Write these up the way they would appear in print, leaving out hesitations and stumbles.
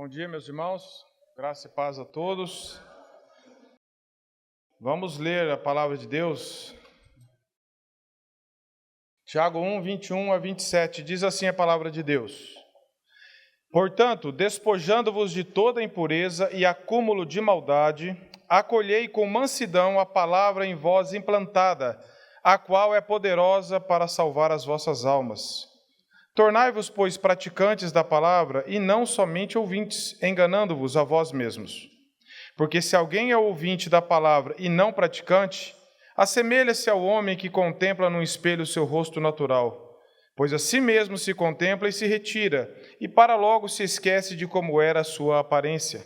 Bom dia, meus irmãos. Graça e paz a todos. Vamos ler a palavra de Deus. Tiago 1, 21 a 27, diz assim a palavra de Deus. Portanto, despojando-vos de toda impureza e acúmulo de maldade, acolhei com mansidão a palavra em vós implantada, a qual é poderosa para salvar as vossas almas. Tornai-vos, pois, praticantes da palavra, e não somente ouvintes, enganando-vos a vós mesmos. Porque se alguém é ouvinte da palavra e não praticante, assemelha-se ao homem que contempla no espelho o seu rosto natural, pois a si mesmo se contempla e se retira, e para logo se esquece de como era a sua aparência.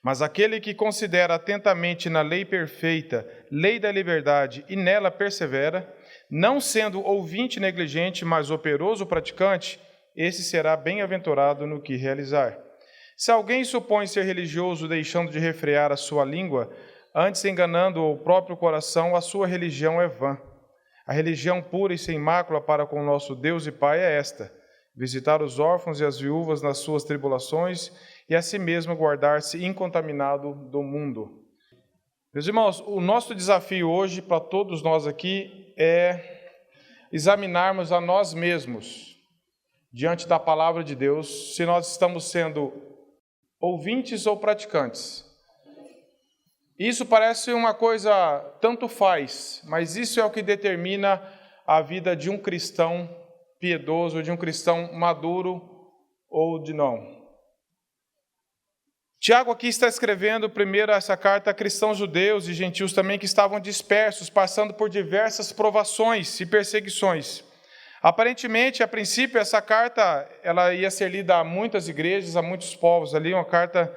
Mas aquele que considera atentamente na lei perfeita, lei da liberdade, e nela persevera, não sendo ouvinte negligente, mas operoso praticante, esse será bem-aventurado no que realizar. Se alguém supõe ser religioso deixando de refrear a sua língua, antes enganando o próprio coração, a sua religião é vã. A religião pura e sem mácula para com nosso Deus e Pai é esta: visitar os órfãos e as viúvas nas suas tribulações e a si mesmo guardar-se incontaminado do mundo. Meus irmãos, o nosso desafio hoje para todos nós aqui é examinarmos a nós mesmos diante da palavra de Deus, se nós estamos sendo ouvintes ou praticantes. Isso parece uma coisa tanto faz, mas isso é o que determina a vida de um cristão piedoso, de um cristão maduro ou de não. Tiago aqui está escrevendo primeiro essa carta a cristãos judeus e gentios também que estavam dispersos, passando por diversas provações e perseguições. Aparentemente, a princípio, essa carta ela ia ser lida a muitas igrejas, a muitos povos ali, uma carta.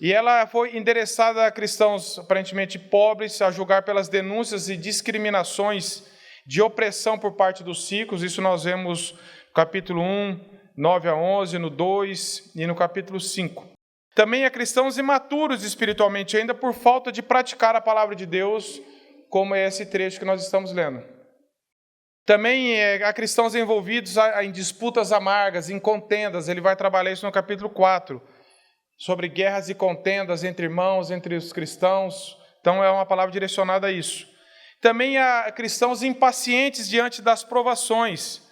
E ela foi endereçada a cristãos aparentemente pobres, a julgar pelas denúncias e discriminações de opressão por parte dos sírios. Isso nós vemos no capítulo 1, 9 a 11, no 2 e no capítulo 5. Também a cristãos imaturos espiritualmente ainda por falta de praticar a palavra de Deus, como é esse trecho que nós estamos lendo. Também há cristãos envolvidos em disputas amargas, em contendas. Ele vai trabalhar isso no capítulo 4, sobre guerras e contendas entre irmãos, entre os cristãos. Então é uma palavra direcionada a isso. Também há cristãos impacientes diante das provações,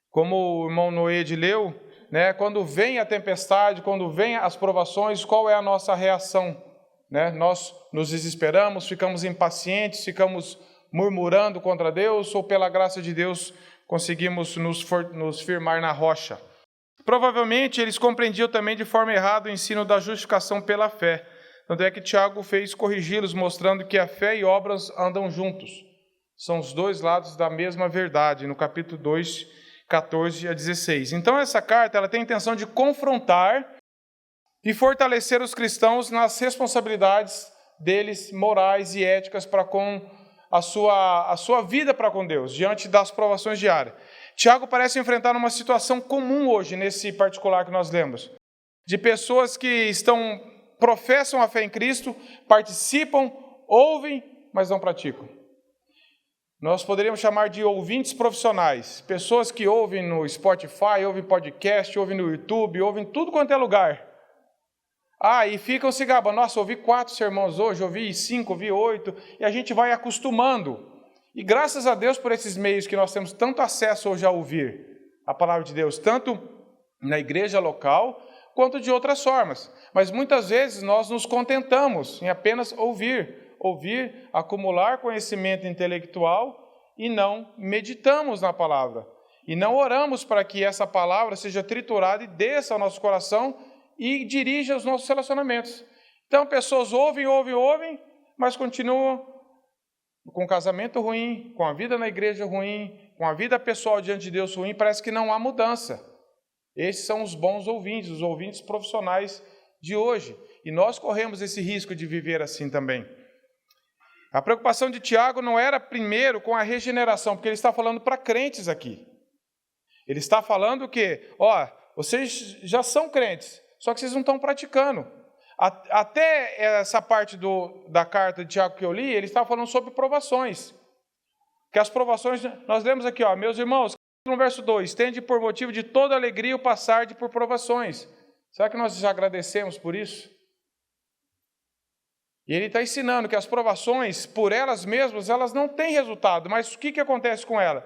como o irmão Noede leu, né? Quando vem a tempestade, quando vem as provações, qual é a nossa reação? Né? Nós nos desesperamos, ficamos impacientes, ficamos murmurando contra Deus, ou pela graça de Deus conseguimos nos firmar na rocha? Provavelmente eles compreendiam também de forma errada o ensino da justificação pela fé. Tanto é que Tiago fez corrigi-los, mostrando que a fé e obras andam juntos. São os dois lados da mesma verdade, no capítulo 2, 14 a 16. Então essa carta ela tem a intenção de confrontar e fortalecer os cristãos nas responsabilidades deles, morais e éticas para com a sua vida para com Deus, diante das provações diárias. Tiago parece enfrentar uma situação comum hoje, nesse particular que nós lemos, de pessoas que professam a fé em Cristo, participam, ouvem, mas não praticam. Nós poderíamos chamar de ouvintes profissionais, pessoas que ouvem no Spotify, ouvem podcast, ouvem no YouTube, ouvem tudo quanto é lugar. E ficam se gabando, nossa, ouvi 4 sermões hoje, ouvi 5, ouvi 8, e a gente vai acostumando. E graças a Deus por esses meios que nós temos tanto acesso hoje a ouvir a palavra de Deus, tanto na igreja local, quanto de outras formas. Mas muitas vezes nós nos contentamos em apenas ouvir, acumular conhecimento intelectual e não meditamos na palavra. E não oramos para que essa palavra seja triturada e desça ao nosso coração e dirija os nossos relacionamentos. Então, pessoas ouvem, mas continuam com o casamento ruim, com a vida na igreja ruim, com a vida pessoal diante de Deus ruim, parece que não há mudança. Esses são os bons ouvintes, os ouvintes profissionais de hoje. E nós corremos esse risco de viver assim também. A preocupação de Tiago não era primeiro com a regeneração, porque ele está falando para crentes aqui. Ele está falando que, vocês já são crentes, só que vocês não estão praticando. Até essa parte da carta de Tiago que eu li, ele está falando sobre provações. Que as provações, nós lemos aqui, meus irmãos, no verso 2, tende por motivo de toda alegria o passar por provações. Será que nós já agradecemos por isso? E ele está ensinando que as provações, por elas mesmas, elas não têm resultado. Mas o que acontece com ela?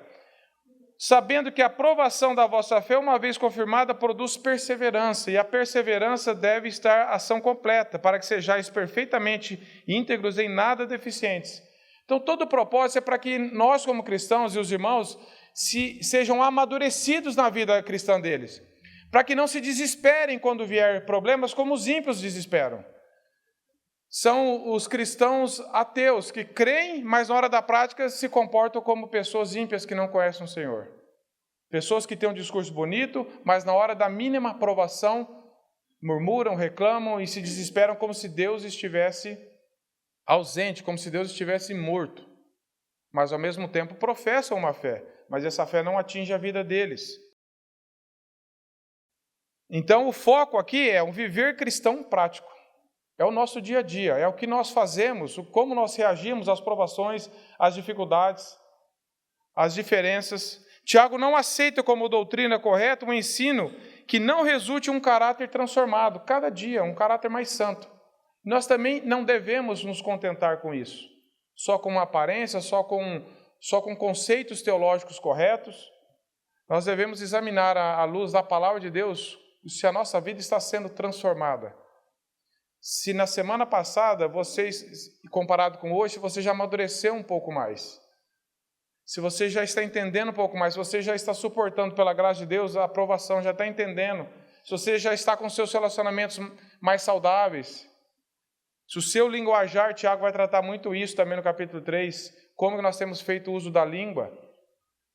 Sabendo que a provação da vossa fé, uma vez confirmada, produz perseverança. E a perseverança deve estar ação completa, para que sejais perfeitamente íntegros, em nada deficientes. Então, todo o propósito é para que nós, como cristãos e os irmãos, sejam amadurecidos na vida cristã deles. Para que não se desesperem quando vier problemas, como os ímpios desesperam. São os cristãos ateus que creem, mas na hora da prática se comportam como pessoas ímpias que não conhecem o Senhor. Pessoas que têm um discurso bonito, mas na hora da mínima aprovação murmuram, reclamam e se desesperam como se Deus estivesse ausente, como se Deus estivesse morto. Mas ao mesmo tempo professam uma fé, mas essa fé não atinge a vida deles. Então o foco aqui é um viver cristão prático. É o nosso dia a dia, é o que nós fazemos, como nós reagimos às provações, às dificuldades, às diferenças. Tiago não aceita como doutrina correta um ensino que não resulte em um caráter transformado, cada dia, um caráter mais santo. Nós também não devemos nos contentar com isso, só com uma aparência, só com conceitos teológicos corretos. Nós devemos examinar à luz da palavra de Deus se a nossa vida está sendo transformada. Se na semana passada, comparado com hoje, você já amadureceu um pouco mais. Se você já está entendendo um pouco mais, se você já está suportando pela graça de Deus, a aprovação já está entendendo. Se você já está com seus relacionamentos mais saudáveis. Se o seu linguajar, Tiago vai tratar muito isso também no capítulo 3, como nós temos feito uso da língua.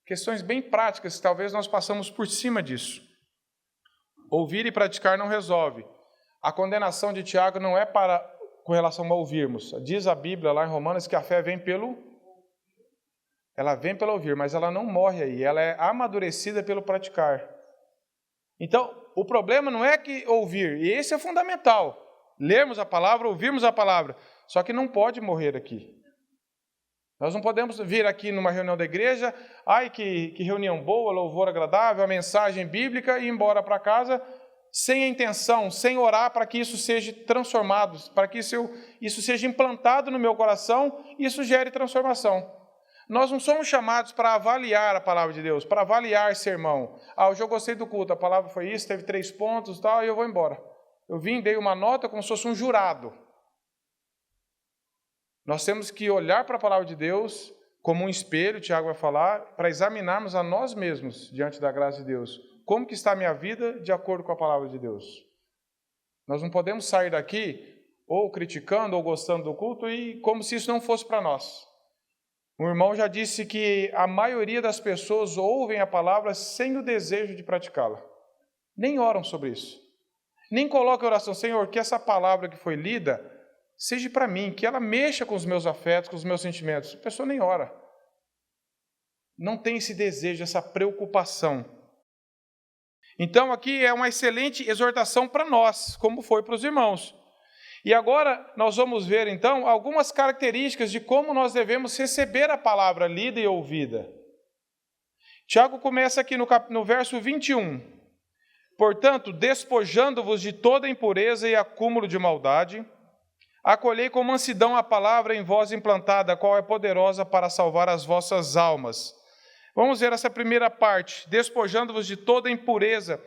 Questões bem práticas, talvez nós passamos por cima disso. Ouvir e praticar não resolve. A condenação de Tiago não é com relação a ouvirmos. Diz a Bíblia lá em Romanos que a fé vem pelo ouvir, mas ela não morre aí, ela é amadurecida pelo praticar. Então, o problema não é que ouvir, e esse é fundamental. Lermos a palavra, ouvirmos a palavra, só que não pode morrer aqui. Nós não podemos vir aqui numa reunião da igreja, que reunião boa, louvor agradável, a mensagem bíblica, e ir embora para casa sem a intenção, sem orar para que isso seja transformado, para que isso seja implantado no meu coração e isso gere transformação. Nós não somos chamados para avaliar a palavra de Deus, para avaliar sermão. Hoje eu gostei do culto, a palavra foi isso, teve 3 pontos e eu vou embora. Eu dei uma nota como se fosse um jurado. Nós temos que olhar para a palavra de Deus como um espelho, Tiago vai falar, para examinarmos a nós mesmos diante da graça de Deus. Como que está a minha vida de acordo com a palavra de Deus? Nós não podemos sair daqui ou criticando ou gostando do culto e como se isso não fosse para nós. O irmão já disse que a maioria das pessoas ouvem a palavra sem o desejo de praticá-la. Nem oram sobre isso. Nem colocam em oração, Senhor, que essa palavra que foi lida seja para mim, que ela mexa com os meus afetos, com os meus sentimentos. A pessoa nem ora. Não tem esse desejo, essa preocupação. Então aqui é uma excelente exortação para nós, como foi para os irmãos. E agora nós vamos ver então algumas características de como nós devemos receber a palavra lida e ouvida. Tiago começa aqui no verso 21. Portanto, despojando-vos de toda impureza e acúmulo de maldade, acolhei com mansidão a palavra em vós implantada, a qual é poderosa para salvar as vossas almas. Vamos ver essa primeira parte, despojando-vos de toda impureza.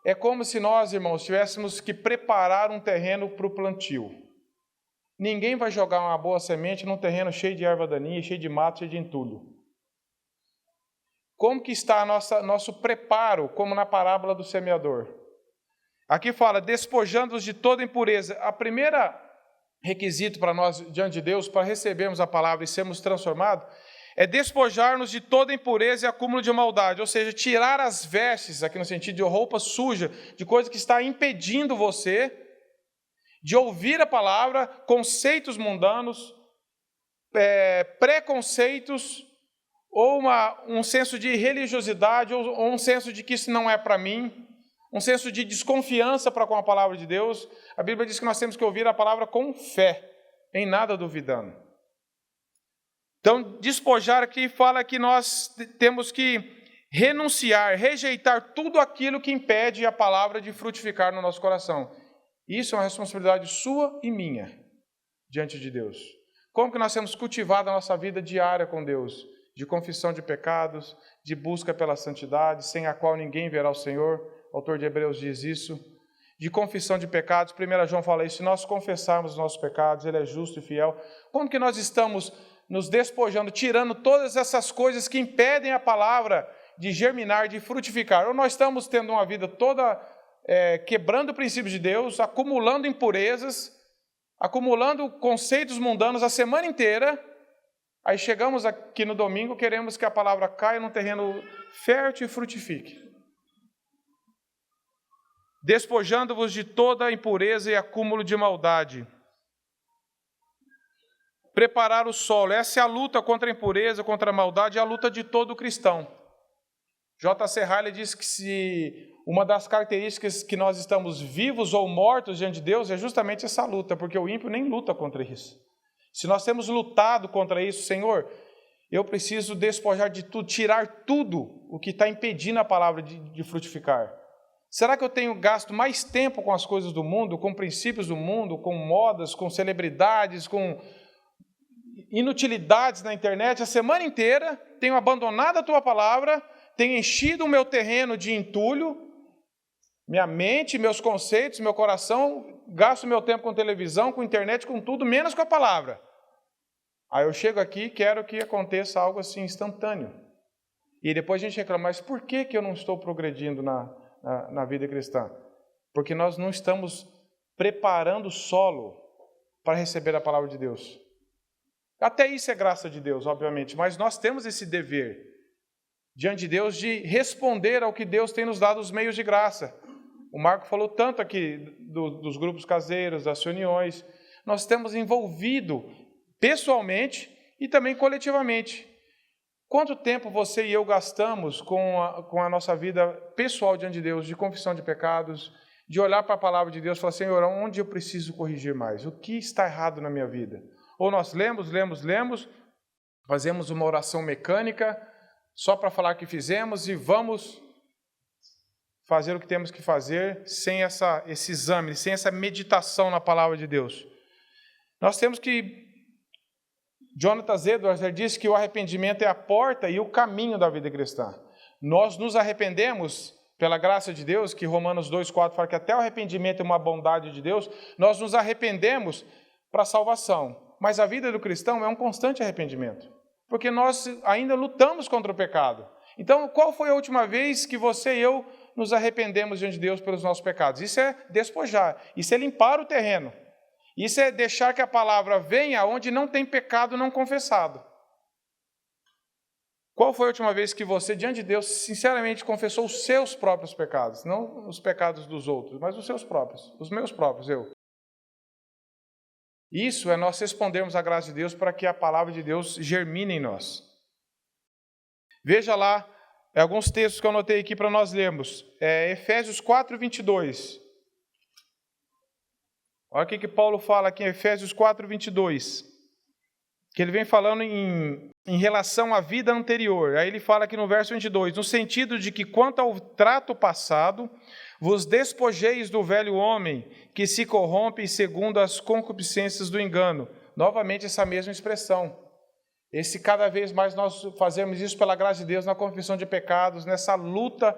É como se nós, irmãos, tivéssemos que preparar um terreno para o plantio. Ninguém vai jogar uma boa semente num terreno cheio de erva daninha, cheio de mato, cheio de entulho. Como que está nosso preparo, como na parábola do semeador? Aqui fala, despojando-vos de toda impureza. A primeira requisito para nós, diante de Deus, para recebermos a palavra e sermos transformados, é despojar-nos de toda impureza e acúmulo de maldade, ou seja, tirar as vestes, aqui no sentido de roupa suja, de coisa que está impedindo você de ouvir a palavra, conceitos mundanos, preconceitos, ou um senso de religiosidade, ou um senso de que isso não é para mim, um senso de desconfiança para com a palavra de Deus. A Bíblia diz que nós temos que ouvir a palavra com fé, em nada duvidando. Então, despojar aqui fala que nós temos que renunciar, rejeitar tudo aquilo que impede a palavra de frutificar no nosso coração. Isso é uma responsabilidade sua e minha, diante de Deus. Como que nós temos cultivado a nossa vida diária com Deus? De confissão de pecados, de busca pela santidade, sem a qual ninguém verá o Senhor. O autor de Hebreus diz isso. De confissão de pecados, 1 João fala isso, se nós confessarmos os nossos pecados, Ele é justo e fiel. Como que nós estamos nos despojando, tirando todas essas coisas que impedem a palavra de germinar, de frutificar? Ou nós estamos tendo uma vida toda quebrando o princípio de Deus, acumulando impurezas, acumulando conceitos mundanos a semana inteira, aí chegamos aqui no domingo, queremos que a palavra caia num terreno fértil e frutifique. Despojando-vos de toda impureza e acúmulo de maldade. Preparar o solo. Essa é a luta contra a impureza, contra a maldade, é a luta de todo cristão. J.C. Riley diz que se uma das características que nós estamos vivos ou mortos diante de Deus é justamente essa luta, porque o ímpio nem luta contra isso. Se nós temos lutado contra isso, Senhor, eu preciso despojar de tudo, tirar tudo o que está impedindo a palavra de frutificar. Será que eu tenho gasto mais tempo com as coisas do mundo, com princípios do mundo, com modas, com celebridades, com inutilidades na internet a semana inteira? Tenho abandonado a tua palavra, tenho enchido o meu terreno de entulho, minha mente, meus conceitos, meu coração, gasto meu tempo com televisão, com internet, com tudo, menos com a palavra. Aí eu chego aqui e quero que aconteça algo assim instantâneo. E depois a gente reclama, mas por que eu não estou progredindo na vida cristã? Porque nós não estamos preparando o solo para receber a palavra de Deus. Até isso é graça de Deus, obviamente, mas nós temos esse dever diante de Deus de responder ao que Deus tem nos dado os meios de graça. O Marco falou tanto aqui dos grupos caseiros, das reuniões. Nós temos envolvido pessoalmente e também coletivamente. Quanto tempo você e eu gastamos com a nossa vida pessoal diante de Deus, de confissão de pecados, de olhar para a palavra de Deus e falar, Senhor, onde eu preciso corrigir mais? O que está errado na minha vida? Ou nós lemos, fazemos uma oração mecânica, só para falar que fizemos e vamos fazer o que temos que fazer sem esse exame, sem essa meditação na palavra de Deus. Nós temos que... Jonathan Edwards disse que o arrependimento é a porta e o caminho da vida cristã. Nós nos arrependemos pela graça de Deus, que Romanos 2,4 fala que até o arrependimento é uma bondade de Deus, nós nos arrependemos para a salvação. Mas a vida do cristão é um constante arrependimento, porque nós ainda lutamos contra o pecado. Então, qual foi a última vez que você e eu nos arrependemos diante de Deus pelos nossos pecados? Isso é despojar, isso é limpar o terreno. Isso é deixar que a palavra venha onde não tem pecado não confessado. Qual foi a última vez que você, diante de Deus, sinceramente confessou os seus próprios pecados? Não os pecados dos outros, mas os seus próprios, os meus próprios, eu. Isso é nós respondermos à graça de Deus para que a palavra de Deus germine em nós. Veja lá alguns textos que eu anotei aqui para nós lermos. Efésios 4:22. Olha o que Paulo fala aqui em Efésios 4:22. Que ele vem falando em relação à vida anterior. Aí ele fala aqui no verso 22, no sentido de que quanto ao trato passado, vos despojeis do velho homem, que se corrompe segundo as concupiscências do engano. Novamente essa mesma expressão. Cada vez mais nós fazemos isso pela graça de Deus, na confissão de pecados, nessa luta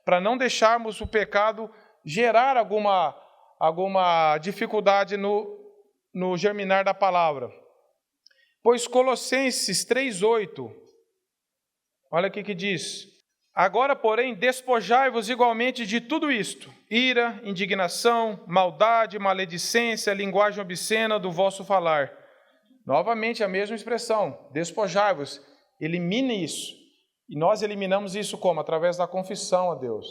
para não deixarmos o pecado gerar alguma dificuldade no germinar da palavra. Pois Colossenses 3:8, olha o que diz. Agora, porém, despojai-vos igualmente de tudo isto: ira, indignação, maldade, maledicência, linguagem obscena do vosso falar. Novamente a mesma expressão, despojai-vos, elimine isso. E nós eliminamos isso como? Através da confissão a Deus.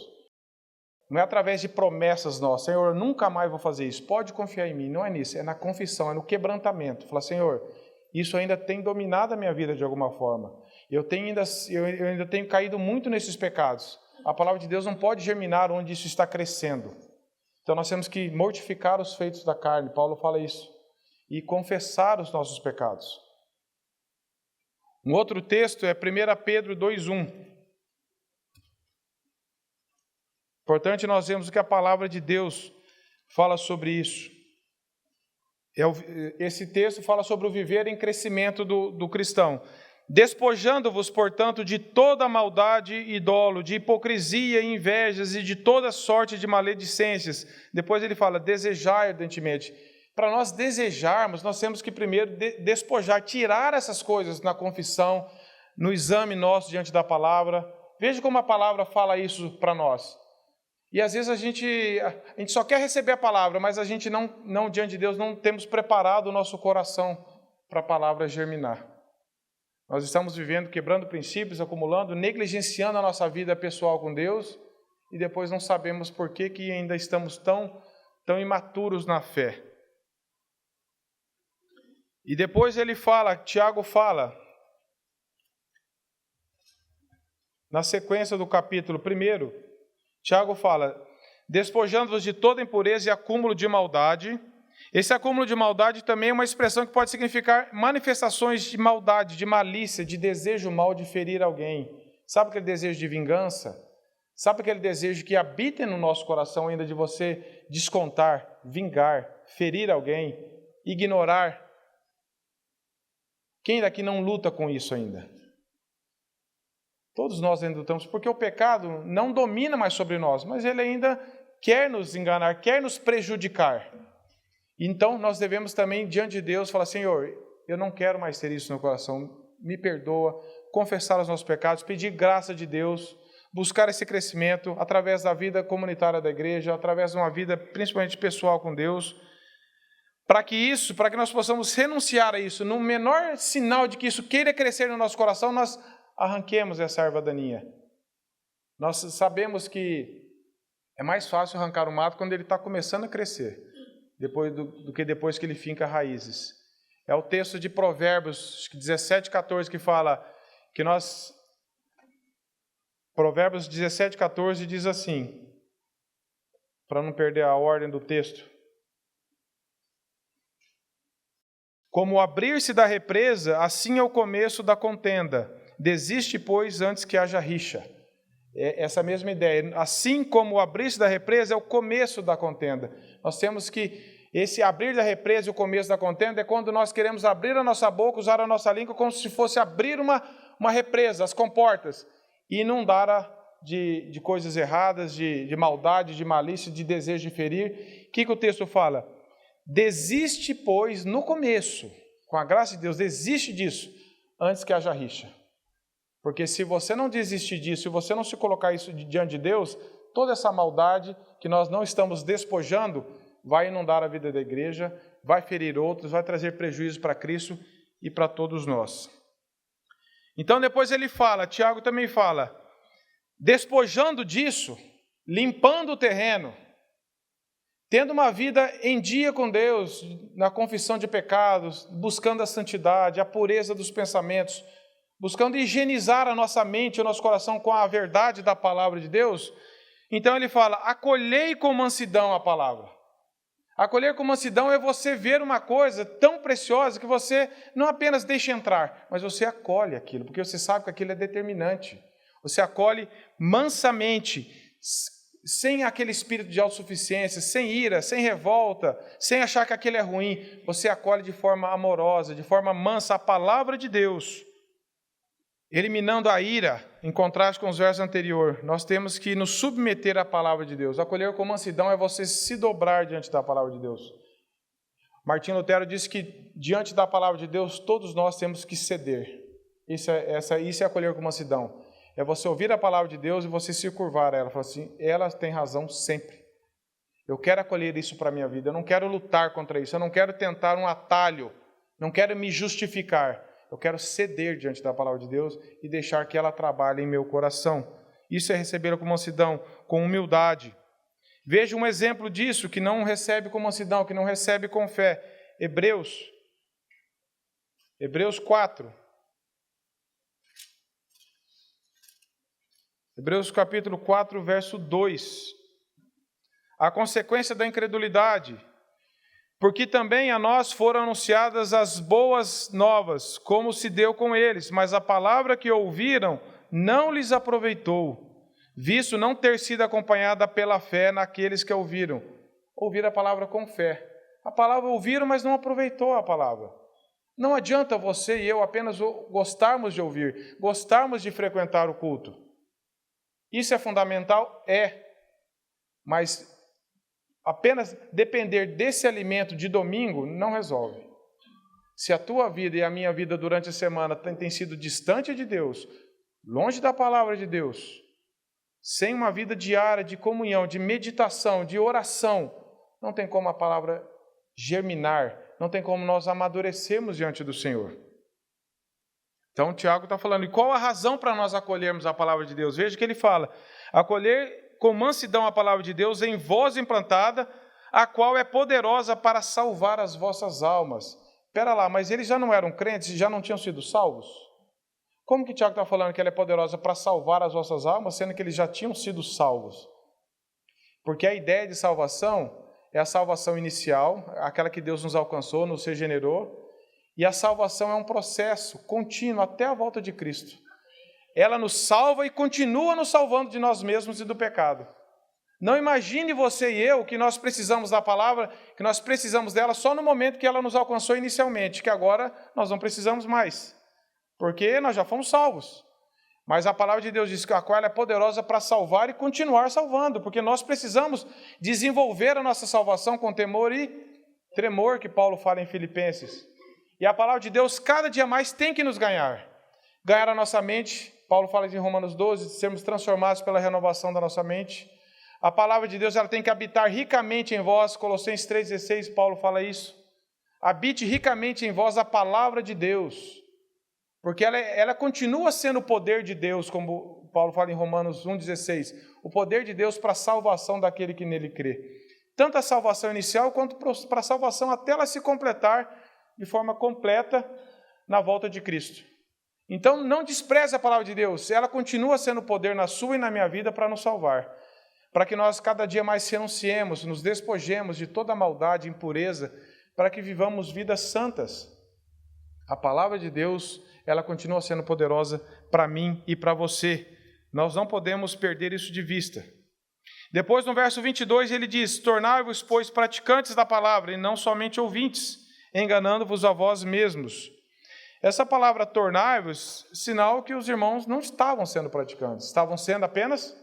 Não é através de promessas nossas. Senhor, eu nunca mais vou fazer isso. Pode confiar em mim. Não é nisso, é na confissão, é no quebrantamento. Fala, Senhor, isso ainda tem dominado a minha vida de alguma forma. Eu ainda tenho caído muito nesses pecados. A palavra de Deus não pode germinar onde isso está crescendo. Então nós temos que mortificar os feitos da carne. Paulo fala isso. E confessar os nossos pecados. Um outro texto é 1 Pedro 2:1. Importante nós vemos o que a palavra de Deus fala sobre isso. Esse texto fala sobre o viver em crescimento do cristão. Despojando-vos, portanto, de toda maldade e dolo, de hipocrisia e invejas e de toda sorte de maledicências. Depois ele fala, desejar ardentemente. Para nós desejarmos, nós temos que primeiro despojar, tirar essas coisas na confissão, no exame nosso diante da palavra. Veja como a palavra fala isso para nós. E às vezes a gente só quer receber a palavra, mas a gente não diante de Deus, não temos preparado o nosso coração para a palavra germinar. Nós estamos vivendo, quebrando princípios, acumulando, negligenciando a nossa vida pessoal com Deus, e depois não sabemos por que ainda estamos tão imaturos na fé. E depois Tiago fala, na sequência do capítulo 1, Tiago fala, despojando-vos de toda impureza e acúmulo de maldade. Esse acúmulo de maldade também é uma expressão que pode significar manifestações de maldade, de malícia, de desejo mal de ferir alguém. Sabe aquele desejo de vingança? Sabe aquele desejo que habita no nosso coração ainda de você descontar, vingar, ferir alguém, ignorar? Quem daqui não luta com isso ainda? Todos nós ainda lutamos, porque o pecado não domina mais sobre nós, mas ele ainda quer nos enganar, quer nos prejudicar. Então, nós devemos também, diante de Deus, falar, Senhor, eu não quero mais ter isso no coração, me perdoa, confessar os nossos pecados, pedir graça de Deus, buscar esse crescimento através da vida comunitária da igreja, através de uma vida principalmente pessoal com Deus, para que nós possamos renunciar a isso, no menor sinal de que isso queira crescer no nosso coração, nós arranquemos essa erva daninha. Nós sabemos que é mais fácil arrancar o mato quando ele está começando a crescer, do que depois que ele finca raízes. É o texto de Provérbios 17:14 que fala que Provérbios 17:14 diz assim, para não perder a ordem do texto. Como o abrir-se da represa, assim é o começo da contenda. Desiste, pois, antes que haja rixa. Essa mesma ideia. Assim como o abrir-se da represa é o começo da contenda. Nós temos que esse abrir da represa e o começo da contenda é quando nós queremos abrir a nossa boca, usar a nossa língua como se fosse abrir uma represa, as comportas, e inundar de coisas erradas, de maldade, de malícia, de desejo de ferir. O que o texto fala? Desiste, pois, no começo, com a graça de Deus, desiste disso, antes que haja rixa. Porque se você não desistir disso, se você não se colocar isso diante de Deus, toda essa maldade que nós não estamos despojando vai inundar a vida da igreja, vai ferir outros, vai trazer prejuízo para Cristo e para todos nós. Então depois Tiago também fala, despojando disso, limpando o terreno, tendo uma vida em dia com Deus, na confissão de pecados, buscando a santidade, a pureza dos pensamentos, buscando higienizar a nossa mente e o nosso coração com a verdade da palavra de Deus. Então ele fala, acolhei com mansidão a palavra. Acolher com mansidão é você ver uma coisa tão preciosa que você não apenas deixa entrar, mas você acolhe aquilo, porque você sabe que aquilo é determinante. Você acolhe mansamente, sem aquele espírito de autossuficiência, sem ira, sem revolta, sem achar que aquilo é ruim. Você acolhe de forma amorosa, de forma mansa a palavra de Deus. Eliminando a ira, em contraste com os versos anteriores, nós temos que nos submeter à palavra de Deus. Acolher com mansidão é você se dobrar diante da palavra de Deus. Martinho Lutero disse que diante da palavra de Deus, todos nós temos que ceder. Isso é acolher com mansidão. É você ouvir a palavra de Deus e você se curvar a ela. Falar assim, ela tem razão sempre. Eu quero acolher isso para a minha vida. Eu não quero lutar contra isso. Eu não quero tentar um atalho. Não quero me justificar. Eu quero ceder diante da palavra de Deus e deixar que ela trabalhe em meu coração. Isso é recebê-la com mansidão, com humildade. Veja um exemplo disso, que não recebe com mansidão, que não recebe com fé. Hebreus 4. Hebreus capítulo 4, verso 2. A consequência da incredulidade. Porque também a nós foram anunciadas as boas novas, como se deu com eles, mas a palavra que ouviram não lhes aproveitou. visto não ter sido acompanhada pela fé naqueles que ouviram. Ouvir a palavra com fé. A palavra ouviram, mas não aproveitou a palavra. Não adianta você e eu apenas gostarmos de ouvir, gostarmos de frequentar o culto. Isso é fundamental? É. Mas apenas depender desse alimento de domingo não resolve. Se a tua vida e a minha vida durante a semana tem sido distante de Deus, longe da palavra de Deus, sem uma vida diária de comunhão, de meditação, de oração, não tem como a palavra germinar, não tem como nós amadurecermos diante do Senhor. Então, Tiago está falando, e qual a razão para nós acolhermos a palavra de Deus? Veja que ele fala, acolher com mansidão a palavra de Deus em voz implantada, a qual é poderosa para salvar as vossas almas. Espera lá, mas eles já não eram crentes e já não tinham sido salvos? Como que Tiago está falando que ela é poderosa para salvar as vossas almas, sendo que eles já tinham sido salvos? Porque a ideia de salvação é a salvação inicial, aquela que Deus nos alcançou, nos regenerou, e a salvação é um processo contínuo até a volta de Cristo. Ela nos salva e continua nos salvando de nós mesmos e do pecado. Não imagine você e eu que nós precisamos da palavra, que nós precisamos dela só no momento que ela nos alcançou inicialmente, que agora nós não precisamos mais, porque nós já fomos salvos. Mas a palavra de Deus diz que a qual ela é poderosa para salvar e continuar salvando, porque nós precisamos desenvolver a nossa salvação com temor e tremor, que Paulo fala em Filipenses. E a palavra de Deus cada dia mais tem que nos ganhar. Ganhar a nossa mente, Paulo fala em Romanos 12, de sermos transformados pela renovação da nossa mente. A palavra de Deus ela tem que habitar ricamente em vós, Colossenses 3,16, Paulo fala isso. Habite ricamente em vós a palavra de Deus. Porque ela continua sendo o poder de Deus, como Paulo fala em Romanos 1,16, o poder de Deus para a salvação daquele que nele crê. Tanto a salvação inicial, quanto para a salvação até ela se completar de forma completa na volta de Cristo. Então, não despreze a palavra de Deus, ela continua sendo o poder na sua e na minha vida para nos salvar. Para que nós cada dia mais renunciemos, nos despojemos de toda maldade e impureza, para que vivamos vidas santas. A palavra de Deus ela continua sendo poderosa para mim e para você. Nós não podemos perder isso de vista. Depois, no verso 22, ele diz, tornai-vos, pois, praticantes da palavra, e não somente ouvintes, enganando-vos a vós mesmos. Essa palavra tornai-vos, sinal que os irmãos não estavam sendo praticantes, estavam sendo apenas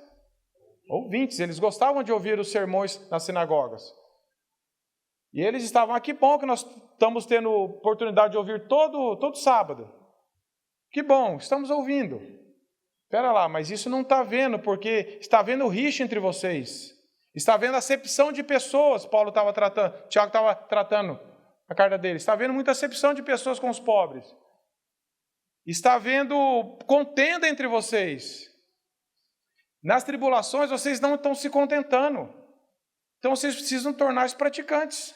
ouvintes. Eles gostavam de ouvir os sermões nas sinagogas. E eles estavam, que bom que nós estamos tendo oportunidade de ouvir todo sábado. Que bom, estamos ouvindo. Espera lá, mas isso não está vendo, porque está havendo rixa entre vocês. Está havendo acepção de pessoas, Paulo estava tratando, Tiago estava tratando a carta dele. Está havendo muita acepção de pessoas com os pobres. Está havendo contenda entre vocês. Nas tribulações, vocês não estão se contentando. Então, vocês precisam tornar-se praticantes.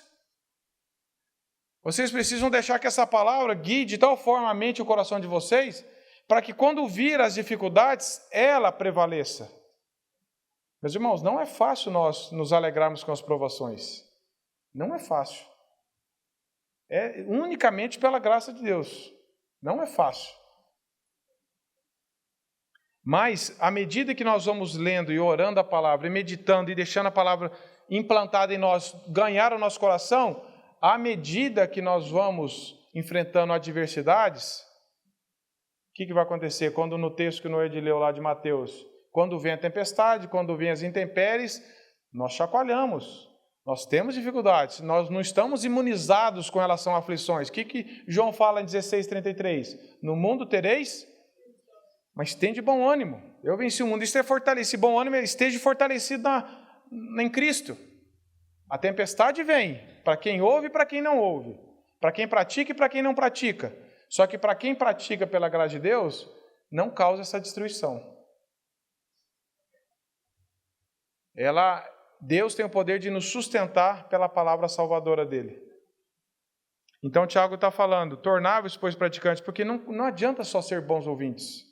Vocês precisam deixar que essa palavra guie de tal forma a mente e o coração de vocês, para que quando vir as dificuldades, ela prevaleça. Meus irmãos, não é fácil nós nos alegrarmos com as provações. Não é fácil. É unicamente pela graça de Deus. Não é fácil. Mas, à medida que nós vamos lendo e orando a palavra, e meditando e deixando a palavra implantada em nós, ganhar o nosso coração, à medida que nós vamos enfrentando adversidades, o que vai acontecer? Quando no texto que Noé leu lá de Mateus, quando vem a tempestade, quando vem as intempéries, nós chacoalhamos, nós temos dificuldades, nós não estamos imunizados com relação a aflições. O que João fala em 16:33? No mundo tereis, mas tende bom ânimo. Eu venci o mundo. Isso é fortalecido. Bom ânimo, esteja fortalecido em Cristo. A tempestade vem para quem ouve e para quem não ouve, para quem pratica e para quem não pratica. Só que para quem pratica pela graça de Deus, não causa essa destruição. Deus tem o poder de nos sustentar pela palavra salvadora dele. Então, Tiago está falando, tornai-vos, pois, praticantes, porque não adianta só ser bons ouvintes.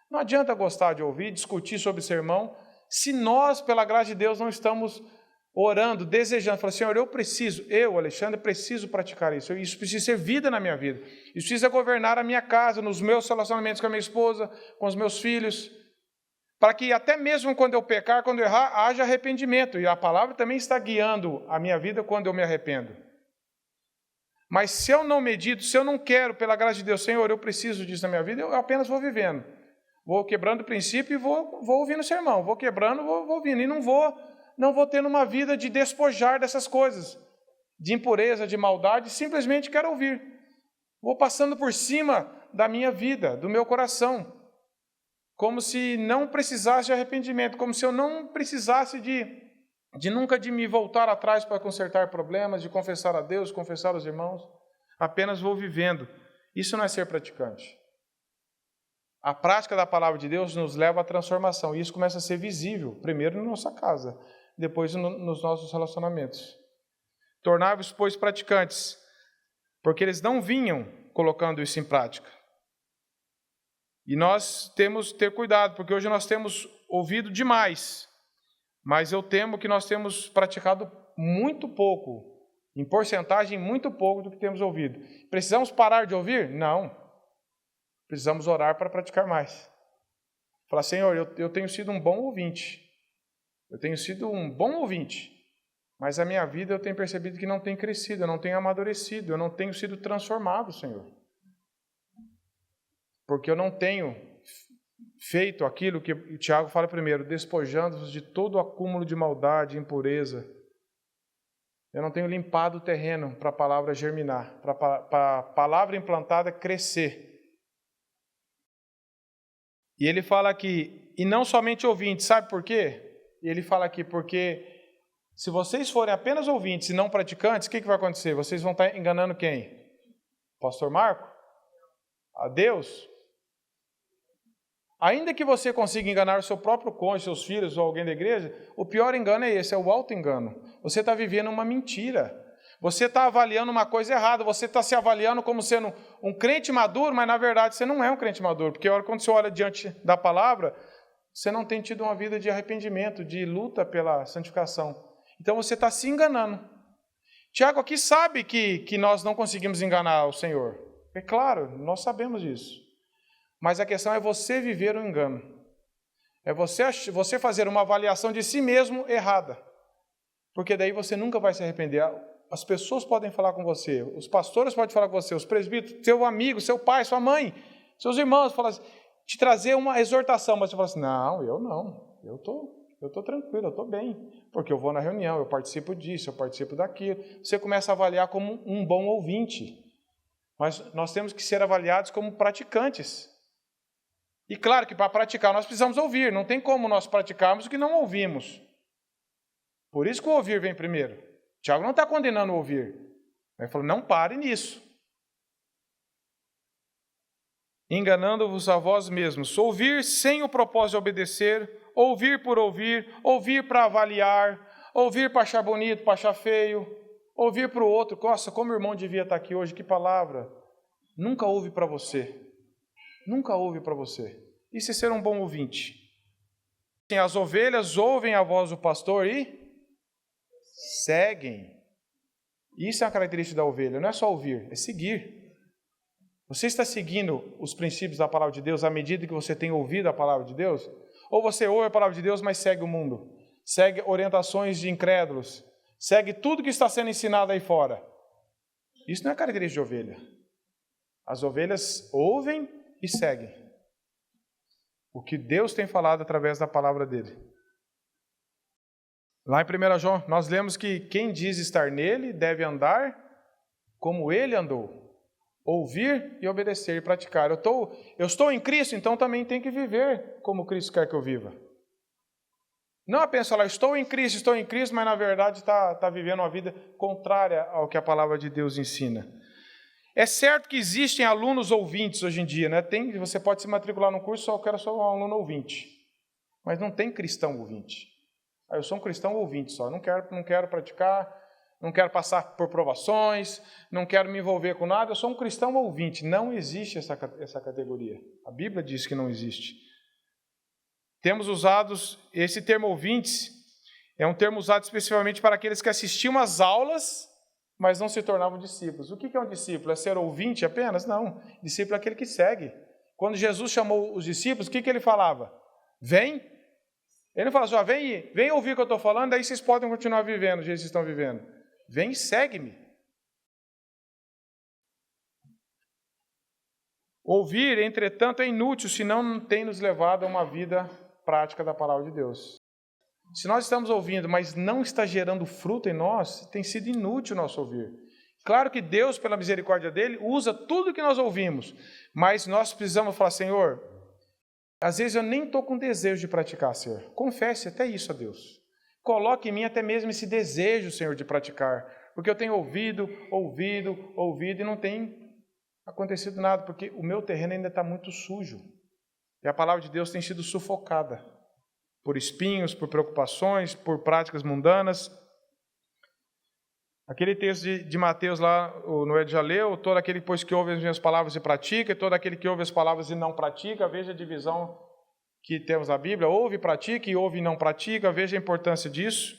Não adianta gostar de ouvir, discutir sobre sermão, se nós, pela graça de Deus, não estamos orando, desejando, falando, Senhor, eu, Alexandre, preciso praticar isso. Isso precisa ser vida na minha vida. Isso precisa governar a minha casa, nos meus relacionamentos com a minha esposa, com os meus filhos. para que até mesmo quando eu pecar, quando eu errar, haja arrependimento. E a palavra também está guiando a minha vida quando eu me arrependo. Mas se eu não medito, se eu não quero, pela graça de Deus, Senhor, eu preciso disso na minha vida, eu apenas vou vivendo. Vou quebrando o princípio e vou ouvindo o sermão. Vou quebrando, vou ouvindo. E não vou tendo uma vida de despojar dessas coisas, de impureza, de maldade, simplesmente quero ouvir. Vou passando por cima da minha vida, do meu coração, como se não precisasse de arrependimento, como se eu não precisasse de nunca de me voltar atrás para consertar problemas, de confessar a Deus, confessar aos irmãos. Apenas vou vivendo. Isso não é ser praticante. A prática da palavra de Deus nos leva à transformação, e isso começa a ser visível, primeiro na nossa casa, depois nos nossos relacionamentos. Tornai-vos, pois, praticantes, porque eles não vinham colocando isso em prática. E nós temos que ter cuidado, porque hoje nós temos ouvido demais, mas eu temo que nós temos praticado muito pouco, em porcentagem muito pouco do que temos ouvido. Precisamos parar de ouvir? Não. Precisamos orar para praticar mais. Falar, Senhor, eu tenho sido um bom ouvinte. Eu tenho sido um bom ouvinte. Mas a minha vida eu tenho percebido que não tem crescido, eu não tenho amadurecido, eu não tenho sido transformado, Senhor. Porque eu não tenho feito aquilo que o Tiago fala primeiro, despojando-vos de todo o acúmulo de maldade e impureza. Eu não tenho limpado o terreno para a palavra germinar, para a palavra implantada crescer. E ele fala aqui, e não somente ouvintes, sabe por quê? Ele fala aqui, porque se vocês forem apenas ouvintes e não praticantes, o que vai acontecer? Vocês vão estar enganando quem? Pastor Marco? A Deus? Ainda que você consiga enganar o seu próprio cônjuge, seus filhos ou alguém da igreja, o pior engano é esse, é o auto-engano. Você está vivendo uma mentira. Você está avaliando uma coisa errada, você está se avaliando como sendo um crente maduro, mas na verdade você não é um crente maduro, porque quando você olha diante da palavra, você não tem tido uma vida de arrependimento, de luta pela santificação. Então você está se enganando. Tiago aqui sabe que nós não conseguimos enganar o Senhor. É claro, nós sabemos disso. Mas a questão é você viver o engano. É você fazer uma avaliação de si mesmo errada. Porque daí você nunca vai se arrepender. As pessoas podem falar com você, os pastores podem falar com você, os presbíteros, seu amigo, seu pai, sua mãe, seus irmãos, falam assim, te trazer uma exortação, mas você fala assim, não, eu estou tranquilo, eu estou bem, porque eu vou na reunião, eu participo disso, eu participo daquilo. Você começa a avaliar como um bom ouvinte, mas nós temos que ser avaliados como praticantes. E claro que para praticar nós precisamos ouvir, não tem como nós praticarmos o que não ouvimos. Por isso que o ouvir vem primeiro. Tiago não está condenando o ouvir. Ele falou, não pare nisso. Enganando-vos a vós mesmos. Ouvir sem o propósito de obedecer, ouvir por ouvir para avaliar, ouvir para achar bonito, para achar feio, ouvir para o outro. Nossa, como o irmão devia estar aqui hoje, que palavra. Nunca ouve para você. Nunca ouve para você. Isso é ser um bom ouvinte. As ovelhas ouvem a voz do pastor e seguem. Isso é uma característica da ovelha, não é só ouvir, é seguir. Você está seguindo os princípios da palavra de Deus à medida que você tem ouvido a palavra de Deus? Ou você ouve a palavra de Deus, mas segue o mundo? Segue orientações de incrédulos? Segue tudo que está sendo ensinado aí fora? Isso não é característica de ovelha. As ovelhas ouvem e seguem o que Deus tem falado através da palavra dele. Lá em 1 João, nós lemos que quem diz estar nele deve andar como ele andou. Ouvir e obedecer e praticar. Eu estou em Cristo, então também tenho que viver como Cristo quer que eu viva. Não apenas falar, estou em Cristo, mas na verdade está vivendo uma vida contrária ao que a palavra de Deus ensina. É certo que existem alunos ouvintes hoje em dia, né? Você pode se matricular num curso, eu quero só um aluno ouvinte. Mas não tem cristão ouvinte. Eu sou um cristão ouvinte só, não quero praticar, não quero passar por provações, não quero me envolver com nada, eu sou um cristão ouvinte. Não existe essa categoria. A Bíblia diz que não existe. Temos usado esse termo ouvintes, é um termo usado especificamente para aqueles que assistiam às aulas, mas não se tornavam discípulos. O que é um discípulo? É ser ouvinte apenas? Não. Discípulo é aquele que segue. Quando Jesus chamou os discípulos, o que ele falava? Vem. Ele não fala só, vem ouvir o que eu estou falando, daí vocês podem continuar vivendo do jeito que vocês estão vivendo. Vem e segue-me. Ouvir, entretanto, é inútil, senão não tem nos levado a uma vida prática da palavra de Deus. Se nós estamos ouvindo, mas não está gerando fruto em nós, tem sido inútil o nosso ouvir. Claro que Deus, pela misericórdia dele, usa tudo que nós ouvimos, mas nós precisamos falar, Senhor, às vezes eu nem estou com desejo de praticar, Senhor. Confesse até isso a Deus. Coloque em mim até mesmo esse desejo, Senhor, de praticar, porque eu tenho ouvido e não tem acontecido nada, porque o meu terreno ainda está muito sujo. E a palavra de Deus tem sido sufocada por espinhos, por preocupações, por práticas mundanas. Aquele texto de Mateus lá, o Noé já leu, todo aquele pois que ouve as minhas palavras e pratica, e todo aquele que ouve as palavras e não pratica, veja a divisão que temos na Bíblia, ouve e pratica, e ouve e não pratica, veja a importância disso.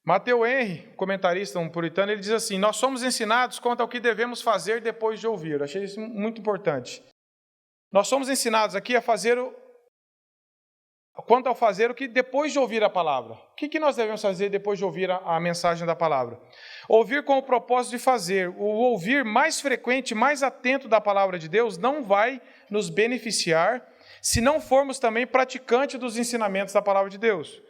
Matthew Henry, comentarista, um puritano, ele diz assim, nós somos ensinados quanto ao que devemos fazer depois de ouvir. Eu achei isso muito importante. Nós somos ensinados aqui a fazer quanto ao fazer o que depois de ouvir a palavra. O que nós devemos fazer depois de ouvir a mensagem da palavra? Ouvir com o propósito de fazer. O ouvir mais frequente, mais atento da palavra de Deus não vai nos beneficiar se não formos também praticantes dos ensinamentos da palavra de Deus.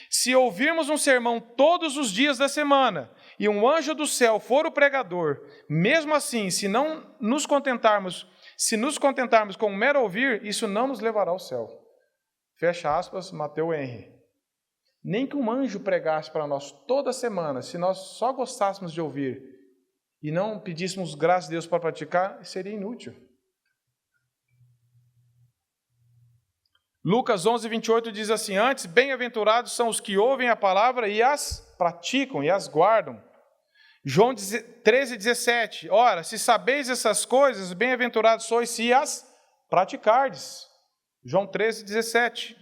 Se ouvirmos um sermão todos os dias da semana e um anjo do céu for o pregador, mesmo assim, se nos contentarmos com o mero ouvir, isso não nos levará ao céu. Fecha aspas, Matthew Henry. Nem que um anjo pregasse para nós toda semana, se nós só gostássemos de ouvir e não pedíssemos graça a Deus para praticar, seria inútil. Lucas 11, 28 diz assim, antes, bem-aventurados são os que ouvem a palavra e as praticam, e as guardam. João 13, 17, ora, se sabeis essas coisas, bem-aventurados sois se as praticardes. João 13, 17.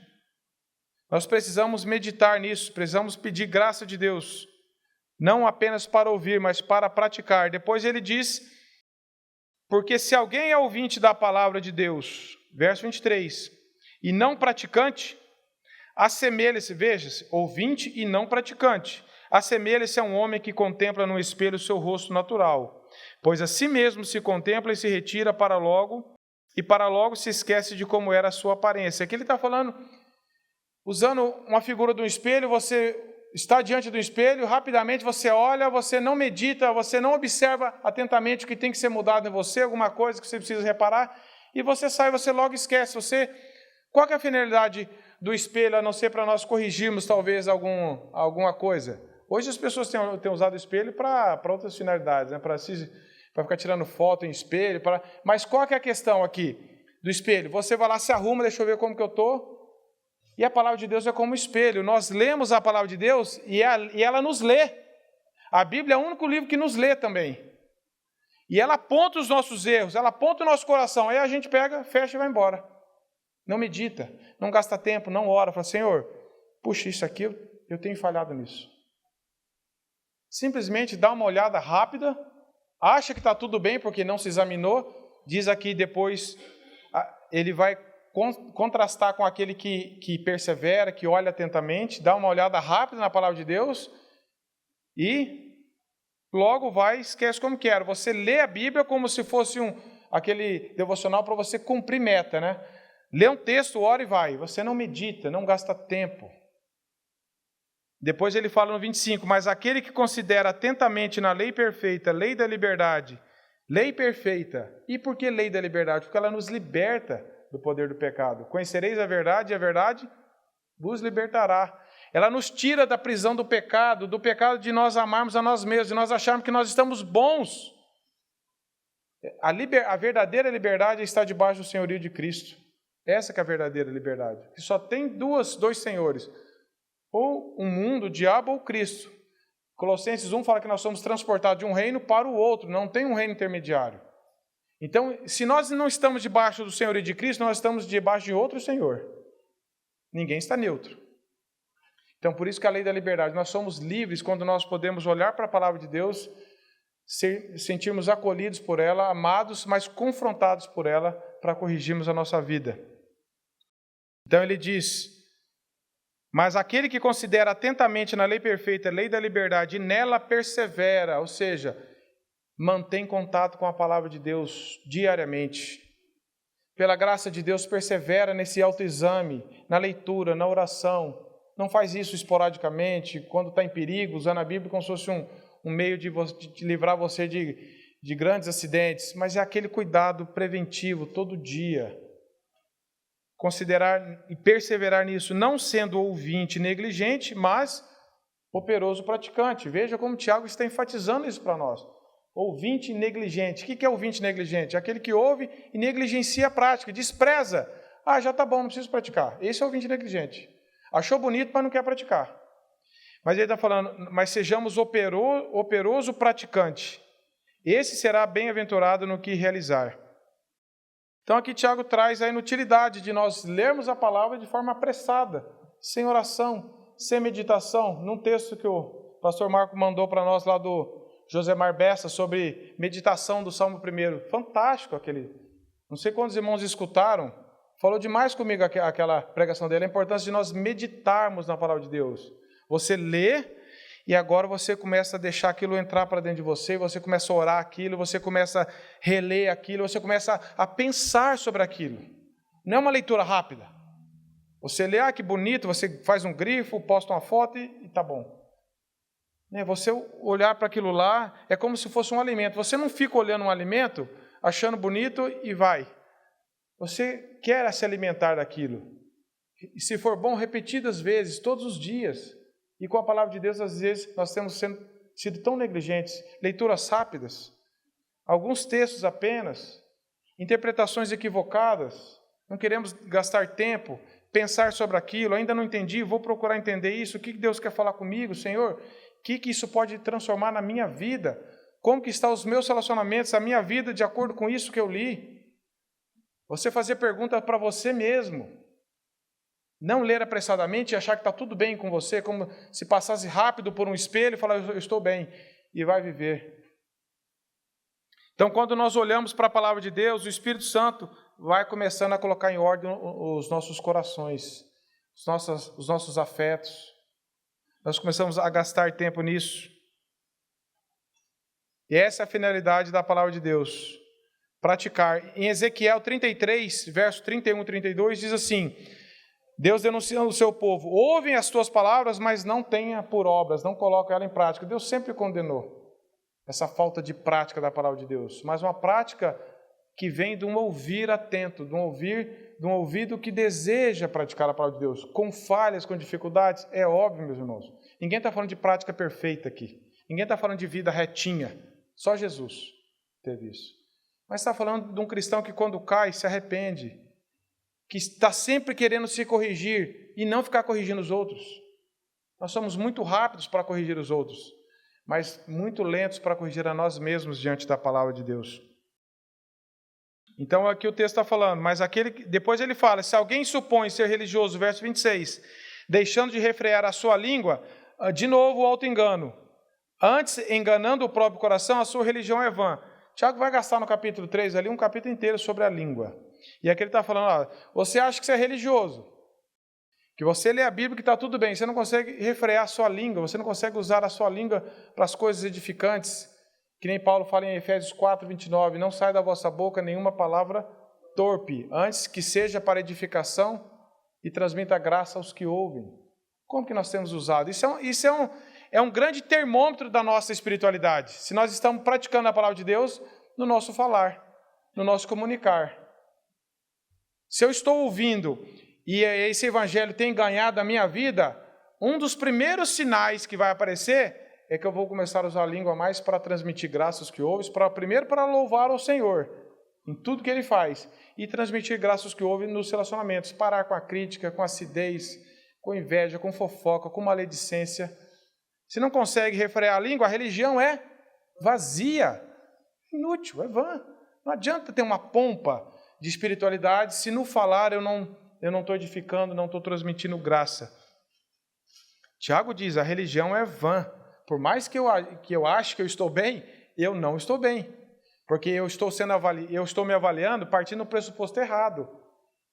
Nós precisamos meditar nisso, precisamos pedir graça de Deus, não apenas para ouvir, mas para praticar. Depois ele diz, porque se alguém é ouvinte da palavra de Deus, verso 23, e não praticante, assemelha-se, veja-se, ouvinte e não praticante, assemelha-se a um homem que contempla no espelho o seu rosto natural, pois a si mesmo se contempla e se retira para logo se esquece de como era a sua aparência. Aqui ele está falando, usando uma figura de um espelho, você está diante do espelho, rapidamente você olha, você não medita, você não observa atentamente o que tem que ser mudado em você, alguma coisa que você precisa reparar, e você sai, você logo esquece. Qual que é a finalidade do espelho, a não ser para nós corrigirmos talvez alguma coisa? Hoje as pessoas têm usado o espelho para outras finalidades, né? Para ficar tirando foto em espelho. Mas qual que é a questão aqui do espelho? Você vai lá, se arruma, deixa eu ver como que eu estou. E a palavra de Deus é como espelho. Nós lemos a palavra de Deus e ela nos lê. A Bíblia é o único livro que nos lê também. E ela aponta os nossos erros, ela aponta o nosso coração. Aí a gente pega, fecha e vai embora. Não medita, não gasta tempo, não ora. Fala, Senhor, puxa, isso aqui eu tenho falhado nisso. Simplesmente dá uma olhada rápida, acha que está tudo bem porque não se examinou. Diz aqui depois, ele vai contrastar com aquele que persevera, que olha atentamente, dá uma olhada rápida na palavra de Deus e logo esquece como que era. Você lê a Bíblia como se fosse aquele devocional para você cumprir meta, né? Lê um texto, ora e vai. Você não medita, não gasta tempo. Depois ele fala no 25, mas aquele que considera atentamente na lei perfeita, lei da liberdade, lei perfeita. E por que lei da liberdade? Porque ela nos liberta do poder do pecado. Conhecereis a verdade e a verdade vos libertará. Ela nos tira da prisão do pecado de nós amarmos a nós mesmos, de nós acharmos que nós estamos bons. A verdadeira liberdade está debaixo do senhorio de Cristo. Essa que é a verdadeira liberdade. Que só tem dois senhores. Ou o mundo, o diabo ou Cristo. Colossenses 1 fala que nós somos transportados de um reino para o outro. Não tem um reino intermediário. Então, se nós não estamos debaixo do senhorio de Cristo, nós estamos debaixo de outro senhor. Ninguém está neutro. Então, por isso que a lei da liberdade, nós somos livres quando nós podemos olhar para a palavra de Deus, sentirmos acolhidos por ela, amados, mas confrontados por ela para corrigirmos a nossa vida. Então ele diz: mas aquele que considera atentamente na lei perfeita, a lei da liberdade, e nela persevera, ou seja, mantém contato com a palavra de Deus diariamente. Pela graça de Deus, persevera nesse autoexame, na leitura, na oração. Não faz isso esporadicamente, quando está em perigo, usando a Bíblia como se fosse um meio de livrar você de grandes acidentes, mas é aquele cuidado preventivo todo dia. Considerar e perseverar nisso, não sendo ouvinte negligente, mas operoso praticante. Veja como Tiago está enfatizando isso para nós. Ouvinte negligente. O que é ouvinte negligente? É aquele que ouve e negligencia a prática, despreza. Ah, já está bom, não preciso praticar. Esse é ouvinte negligente. Achou bonito, mas não quer praticar. Mas ele está falando, mas sejamos operoso praticante. Esse será bem-aventurado no que realizar. Então aqui Tiago traz a inutilidade de nós lermos a palavra de forma apressada, sem oração, sem meditação. Num texto que o pastor Marco mandou para nós lá do Josemar Bessa sobre meditação do Salmo 1. Fantástico aquele. Não sei quantos irmãos escutaram. Falou demais comigo aquela pregação dele. A importância de nós meditarmos na palavra de Deus. Você lê e agora você começa a deixar aquilo entrar para dentro de você, você começa a orar aquilo, você começa a reler aquilo, você começa a pensar sobre aquilo. Não é uma leitura rápida. Você lê, que bonito, você faz um grifo, posta uma foto e tá bom. Você olhar para aquilo lá é como se fosse um alimento. Você não fica olhando um alimento, achando bonito e vai. Você quer se alimentar daquilo. E se for bom, repetidas vezes, todos os dias. E com a palavra de Deus, às vezes, nós temos sido tão negligentes. Leituras rápidas, alguns textos apenas, interpretações equivocadas, não queremos gastar tempo, pensar sobre aquilo, ainda não entendi, vou procurar entender isso, o que Deus quer falar comigo, Senhor? O que isso pode transformar na minha vida? Como que estão os meus relacionamentos, a minha vida, de acordo com isso que eu li? Você fazer perguntas para você mesmo. Não ler apressadamente e achar que está tudo bem com você, como se passasse rápido por um espelho e falar, eu estou bem, e vai viver. Então, quando nós olhamos para a palavra de Deus, o Espírito Santo vai começando a colocar em ordem os nossos corações, os nossos afetos. Nós começamos a gastar tempo nisso. E essa é a finalidade da palavra de Deus. Praticar. Em Ezequiel 33, verso 31 e 32, diz assim: Deus denunciando o seu povo, ouvem as tuas palavras, mas não tenha por obras, não coloca ela em prática. Deus sempre condenou essa falta de prática da palavra de Deus, mas uma prática que vem de um ouvir atento, de um ouvido que deseja praticar a palavra de Deus, com falhas, com dificuldades, é óbvio, meus irmãos. Ninguém está falando de prática perfeita aqui, ninguém está falando de vida retinha, só Jesus teve isso. Mas está falando de um cristão que quando cai, se arrepende, que está sempre querendo se corrigir e não ficar corrigindo os outros. Nós somos muito rápidos para corrigir os outros, mas muito lentos para corrigir a nós mesmos diante da palavra de Deus. Então aqui o texto está falando, mas depois ele fala, se alguém supõe ser religioso, verso 26, deixando de refrear a sua língua, de novo o auto-engano. Antes, enganando o próprio coração, a sua religião é vã. Tiago vai gastar no capítulo 3 ali um capítulo inteiro sobre a língua. E aqui ele está falando, você acha que você é religioso, que você lê a Bíblia que está tudo bem, você não consegue refrear a sua língua, você não consegue usar a sua língua para as coisas edificantes, que nem Paulo fala em Efésios 4, 29, não sai da vossa boca nenhuma palavra torpe, antes que seja para edificação e transmita graça aos que ouvem. Como que nós temos usado? Isso é um grande termômetro da nossa espiritualidade, se nós estamos praticando a palavra de Deus no nosso falar, no nosso comunicar. Se eu estou ouvindo e esse evangelho tem ganhado a minha vida, um dos primeiros sinais que vai aparecer é que eu vou começar a usar a língua mais para transmitir graças que ouves, primeiro para louvar ao Senhor em tudo que Ele faz, e transmitir graças que ouve nos relacionamentos, parar com a crítica, com a acidez, com inveja, com fofoca, com maledicência. Se não consegue refrear a língua, a religião é vazia, inútil, é vã. Não adianta ter uma pompa de espiritualidade, se no falar eu não estou edificando, não estou transmitindo graça. Tiago diz, a religião é vã. Por mais que eu ache que eu estou bem, eu não estou bem. Porque eu estou me avaliando partindo do pressuposto errado.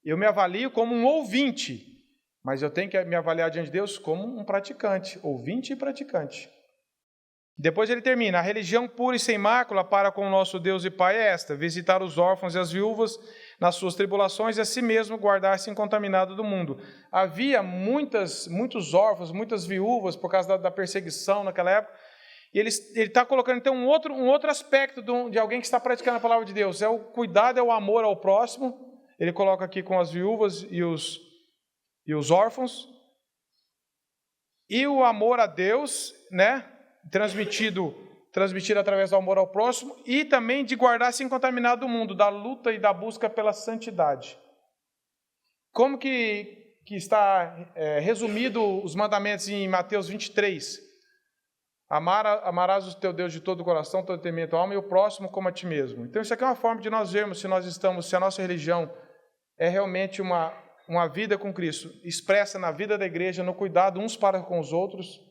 Eu me avalio como um ouvinte, mas eu tenho que me avaliar diante de Deus como um praticante, ouvinte e praticante. Depois ele termina: a religião pura e sem mácula para com o nosso Deus e Pai é esta: visitar os órfãos e as viúvas nas suas tribulações e a si mesmo guardar-se incontaminado do mundo. Havia muitos órfãos, muitas viúvas por causa da perseguição naquela época, e ele está colocando então um outro aspecto de alguém que está praticando a palavra de Deus: é o cuidado, é o amor ao próximo. Ele coloca aqui com as viúvas e os órfãos, e o amor a Deus, né? Transmitido através do amor ao próximo, e também de guardar-se incontaminado do mundo, da luta e da busca pela santidade. Como que está resumido os mandamentos em Mateus 23? Amarás o teu Deus de todo o coração, todo entendimento, alma, e o próximo como a ti mesmo. Então isso aqui é uma forma de nós vermos se a nossa religião é realmente uma vida com Cristo, expressa na vida da igreja, no cuidado uns para com os outros,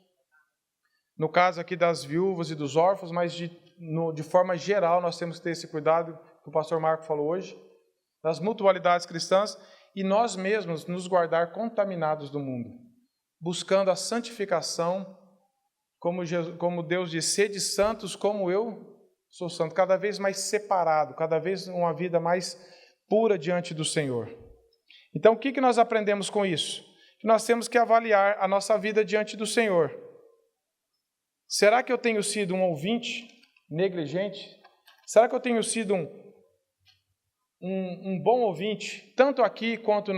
no caso aqui das viúvas e dos órfãos, mas de forma geral nós temos que ter esse cuidado que o pastor Marco falou hoje, das mutualidades cristãs, e nós mesmos nos contaminados do mundo, buscando a santificação, como Deus diz: sede santos como eu sou santo, cada vez mais separado, cada vez uma vida mais pura diante do Senhor. Então o que nós aprendemos com isso? Que nós temos que avaliar a nossa vida diante do Senhor. Será que eu tenho sido um ouvinte negligente? Será que eu tenho sido um bom ouvinte, tanto aqui quanto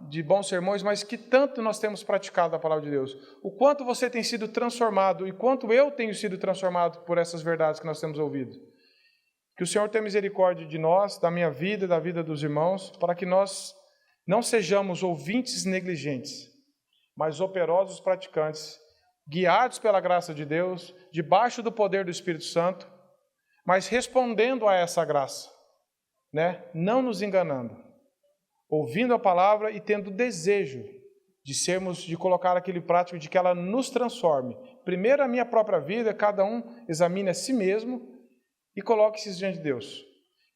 de bons sermões, mas que tanto nós temos praticado a palavra de Deus? O quanto você tem sido transformado e quanto eu tenho sido transformado por essas verdades que nós temos ouvido? Que o Senhor tenha misericórdia de nós, da minha vida, da vida dos irmãos, para que nós não sejamos ouvintes negligentes, mas operosos praticantes, guiados pela graça de Deus, debaixo do poder do Espírito Santo, mas respondendo a essa graça, né? Não nos enganando, ouvindo a palavra e tendo desejo de colocar aquele prático, de que ela nos transforme. Primeiro a minha própria vida, cada um examine a si mesmo e coloque-se diante de Deus.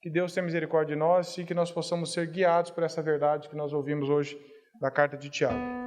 Que Deus tenha misericórdia de nós e que nós possamos ser guiados por essa verdade que nós ouvimos hoje da carta de Tiago.